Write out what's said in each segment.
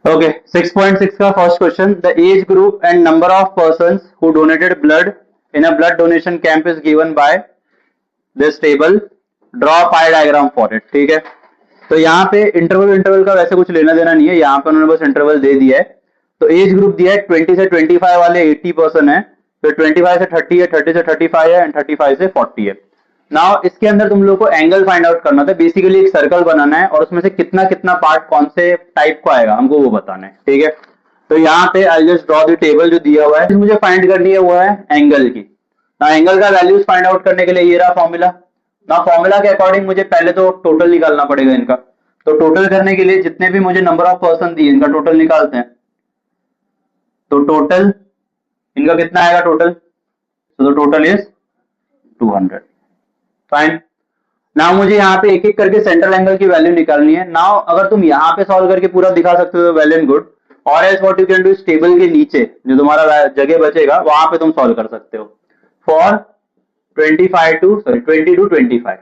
Okay 6.6 का first question, the age group and number of persons who donated blood in a blood donation camp is given by this table, draw pi diagram for it. ठीक है, तो यहाँ पे interval का वैसे कुछ लेना देना नहीं है, यहाँ पे उन्होंने बस इंटरवल दे दिया है। तो एज ग्रुप दिया है 20 से 25 वाले 80% है, फिर 25 से 30 है, 30 से 35 है एंड 35 से 40 है। नाउ इसके अंदर तुम लोग को एंगल फाइंड आउट करना था। बेसिकली एक सर्कल बनाना है और उसमें से कितना कितना पार्ट कौन से टाइप को आएगा हमको वो बताना है। ठीक है, तो यहाँ पे I just draw the table जो दिया हुआ है, मुझे फाइंड करनी है वो है एंगल की। ना एंगल का वैल्यूज फाइंड आउट करने के लिए ये रहा फॉर्मूला। ना फॉर्मूला के अकॉर्डिंग मुझे पहले तो टोटल निकालना पड़ेगा इनका। तो टोटल करने के लिए जितने भी मुझे नंबर ऑफ पर्सन दिए इनका टोटल निकालते हैं। तो टोटल इनका कितना आएगा टोटल, तो टोटल इज 200। फाइन। नाउ मुझे यहाँ पे एक एक करके सेंट्रल एंगल की वैल्यू निकालनी है। नाउ अगर तुम यहाँ पे सॉल्व करके पूरा दिखा सकते हो वेल एंड गुड, और else what you can do इस टेबल के नीचे जो तुम्हारा जगह बचेगा वहां पे तुम सॉल्व कर सकते हो फॉर 20 to 25।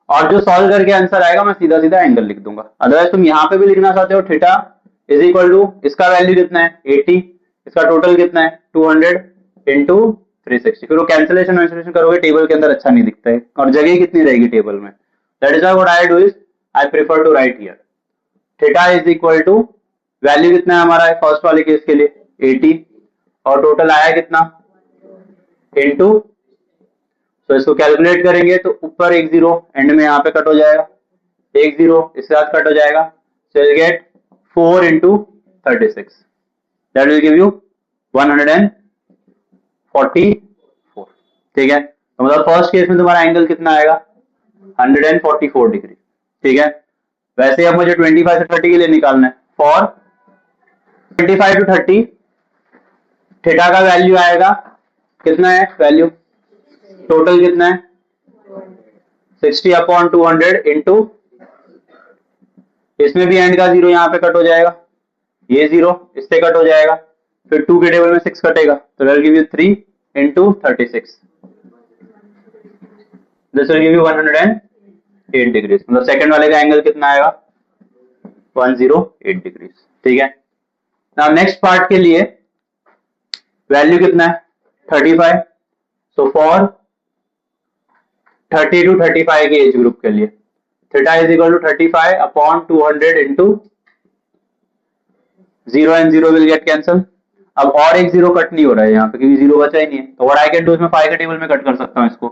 और जो सॉल्व करके आंसर आएगा मैं सीधा सीधा एंगल लिख दूंगा। अदरवाइज तुम यहाँ पे भी लिखना चाहते हो थीटा इज इक्वल टू, इसका वैल्यू कितना है 80, इसका टोटल कितना है 200 इंटू 360। फिर वो कैंसिलेशन करोगे टेबल के अंदर अच्छा नहीं दिखता है और जगह कितनी रहेगी टेबल में। That is what I do is I prefer to write here theta is equal to, value कितना है हमारा फर्स्ट वाले केस के लिए 80 और टोटल आया कितना इंटू, तो इसको कैलकुलेट करेंगे तो ऊपर एक जीरो एंड में यहाँ पे कट हो जाएगा, एक जीरो इसके साथ कट हो जाएगा, सो will gate 4 into 36 that will give you 144। ठीक है, तो मतलब फर्स्ट केस में तुम्हारा एंगल कितना आएगा 144 डिग्री। ठीक है, वैसे अब मुझे 25 से 30 के लिए निकालना है। फॉर 25 टू 30 थीटा का वैल्यू आएगा कितना है, वैल्यू टोटल कितना है 60/200 इंटू, इसमें भी एंड का जीरो यहाँ पे कट हो जाएगा, ये जीरो इससे कट हो जाएगा, फिर 2 के टेबल में 6 कटेगा तो will give you 3 into 36, this will give you 108 degree. मतलब सेकंड वाले का एंगल कितना आएगा 108 डिग्री। ठीक है, नाउ नेक्स्ट पार्ट के लिए वैल्यू कितना है 35, सो फॉर 30 to 35 के एज ग्रुप के लिए theta is equal to 35/200 into, zero and zero will get cancel. अब और एक जीरो कट नहीं हो रहा है यहाँ पे क्योंकि जीरो बचा ही नहीं है, तो व्हाट आई कैन डू इसमें 5 के टेबल में कट कर सकता हूँ इसको,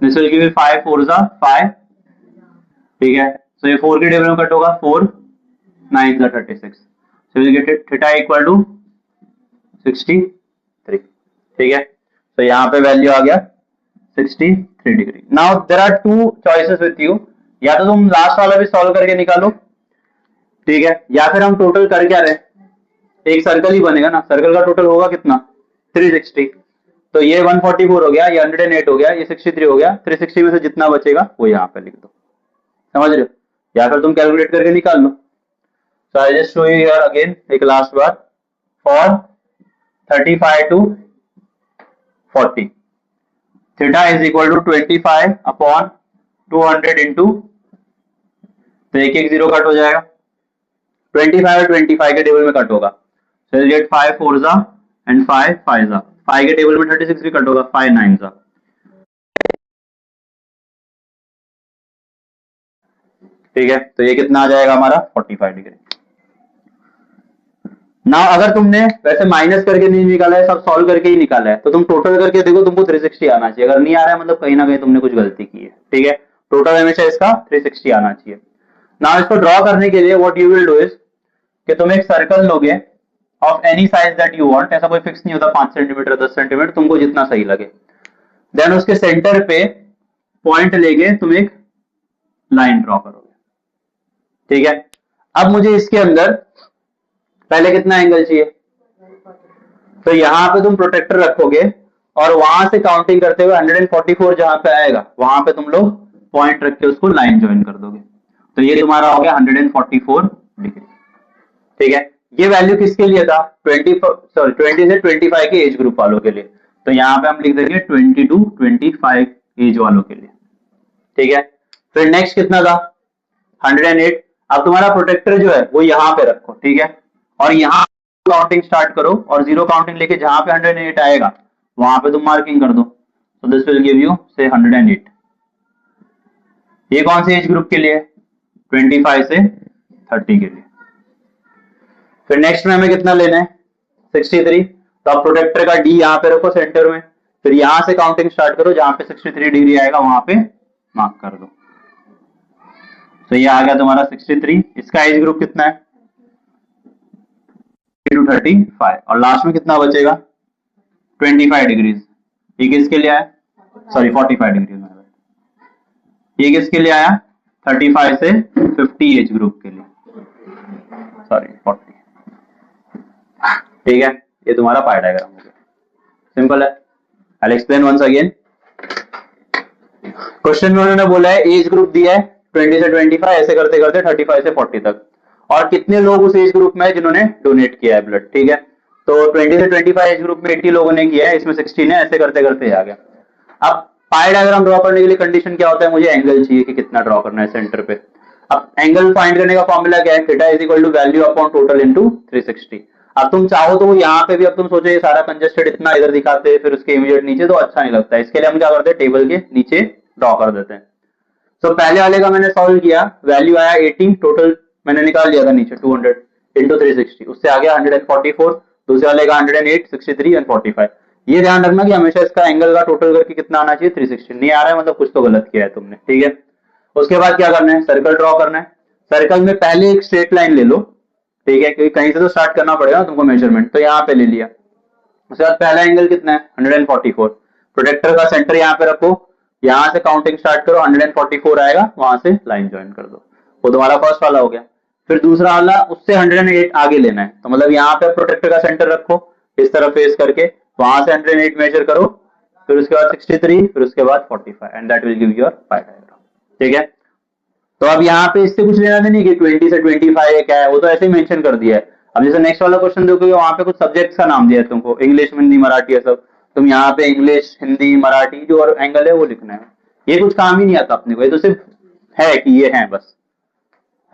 दिस विल गिव 5 4 जा 5। ठीक है, सो ये 4 के टेबल में कट होगा, 4 9 जा 36, so will get theta equal to 63। ठीक है, तो यहाँ पे वैल्यू आ गया 63 degree. Now there are two choices with you, या तो तुम लास्ट वाला भी सॉल्व करके निकालो, ठीक है, या फिर हम टोटल कर क्या रहे, एक सर्कल ही बनेगा ना, सर्कल का टोटल होगा कितना 360, तो ये 144 हो गया, ये 108 हो गया, ये 63 हो गया, 360 में से जितना बचेगा वो यहाँ पे लिख दो, समझ रहे हो, या फिर तुम कैलकुलेट करके निकाल लो। So I just show you here again एक लास्ट बार, for 35 to 40 theta is equal to 25/200 into, तो एक एक जीरो कट हो जाएगा, 25 और 25 के टेबल में कट होगा, so you'll get 5 4 जा एंड 5 5 जा, 5 के टेबल में 36 भी कट होगा, 5 9 जा। ठीक है, तो ये कितना आ जाएगा हमारा 45 डिग्री। ना अगर तुमने वैसे माइनस करके नहीं निकाला है, सब सॉल्व करके ही निकाला है, तो तुम टोटल करके देखो तुमको 360 आना चाहिए, अगर नहीं आ रहा है मतलब कहीं ना कहीं तुमने कुछ गलती की है। ठीक है, टोटल हमेशा इसका 360 आना चाहिए। ना इसको ड्रॉ करने के लिए what you will do is कि तुम एक सर्कल लोगे of any size that you want, ऐसा कोई फिक्स नहीं होता 5 सेंटीमीटर 10 सेंटीमीटर, तुमको जितना सही लगे, देन उसके सेंटर पे पॉइंट लेके तुम एक लाइन ड्रॉ करोगे। ठीक है, अब मुझे इसके अंदर पहले कितना एंगल चाहिए, तो यहां पे तुम प्रोटेक्टर रखोगे और वहां से काउंटिंग करते हुए 144 जहां पे आएगा वहां पे तुम लोग पॉइंट रख के उसको लाइन ज्वाइन कर दोगे, तो ये तुम्हारा हो गया 144 डिग्री। ठीक है, ये वैल्यू किसके लिए था 20 से 25 के एज ग्रुप वालों के लिए, तो यहाँ पे हम लिख देंगे 20 to 25 एज वालों के लिए। ठीक है, फिर नेक्स्ट कितना था 108, अब तुम्हारा प्रोटेक्टर जो है वो यहाँ पे रखो, ठीक है, और यहाँ काउंटिंग स्टार्ट करो और जीरो काउंटिंग लेके जहां पे 108 आएगा वहां पे तुम मार्किंग कर दो। तो दिस विल गिव यू से 108। ये कौन से एज ग्रुप के लिए? 25 से 30 के लिए। फिर नेक्स्ट में हमें कितना लेना है? 63। तो आप प्रोटेक्टर का डी यहाँ पे रखो सेंटर में, फिर यहां से काउंटिंग स्टार्ट करो, जहां पे 63 डिग्री आएगा वहां पे मार्क कर दो। तो ये आ गया तुम्हारा 63। इसका एज ग्रुप कितना है? 35। और लास्ट में कितना बचेगा? 25 डिग्रीज। ये किसके लिए आया? सॉरी 45 डिग्री में। ये किसके लिए आया? 35 से 50 एज ग्रुप के लिए, सॉरी 40। ठीक है, ये तुम्हारा पाई डायग्राम हो गया, सिंपल है। I will explain once again. Question में उन्होंने बोला है एज ग्रुप दिया है 20 से 25, ऐसे करते करते 35 से 40 तक, और कितने लोग उस एज ग्रुप में है जिन्होंने डोनेट किया है ब्लड। ठीक है, तो 20 से 25 एज ग्रुप में 80 लोगों ने किया है, इसमें 16 है, ऐसे करते करते आ गया। अब पाई डायग्राम ड्रॉ करने के लिए कंडीशन क्या होता है? मुझे एंगल चाहिए कि कितना ड्रॉ करना है सेंटर पे। अब एंगल फाइंड करने का फॉर्मूला क्या है? Theta is equal to value upon total into 360। अब तुम चाहो तो यहाँ पे भी, अब तुम सोचो ये सारा कंजेस्टेड इतना इधर दिखाते फिर उसके इमीडिएट नीचे, तो अच्छा नहीं लगता है। इसके लिए हम क्या करते हैं? टेबल के नीचे ड्रॉ कर देते हैं। तो पहले वाले का मैंने सॉल्व किया, वैल्यू आया 80, टोटल मैंने निकाल लिया था नीचे 200 इंटू 360, उससे आ गया 144। दूसरे वाले का 108, 63 एंड 45। ये ध्यान रखना कि हमेशा इसका एंगल का टोटल करके कितना आना चाहिए? 360। नहीं आ रहा है मतलब कुछ तो गलत किया है तुमने। ठीक है, उसके बाद क्या करना है? सर्कल ड्रॉ करना है। सर्कल में पहले एक स्ट्रेट लाइन ले लो, ठीक है, क्योंकि कहीं से तो स्टार्ट करना पड़ेगा तुमको मेजरमेंट, तो यहाँ पे ले लिया। उसके बाद पहला एंगल कितना है? 144। प्रोटेक्टर का सेंटर यहाँ पे रखो, यहां से काउंटिंग स्टार्ट करो, 144 आएगा, वहां से लाइन ज्वाइन कर दो, वो तुम्हारा फर्स्ट वाला हो गया। फिर दूसरा वाला उससे 108 आगे लेना है, तो मतलब यहाँ पे प्रोटेक्टर का सेंटर रखो इस तरफ फेस करके, वहां से 108 मेजर करो, फिर उसके बाद 63, फिर उसके बाद 45 and that will give your pi diagram. ठीक है, तो अब यहाँ पे इससे कुछ लेना नहीं कि 20 से 25 क्या है, वो तो ऐसे ही मेंशन कर दिया है। अब जैसे नेक्स्ट वाला क्वेश्चन देखोगे वहां पे कुछ सब्जेक्ट्स का नाम दिया है तुमको, इंग्लिश, हिंदी, मराठी, है सब, तुम यहाँ पे इंग्लिश, हिंदी, मराठी जो और एंगल है वो लिखना है। ये कुछ काम ही नहीं आता अपने को, ये तो सिर्फ है कि ये है बस।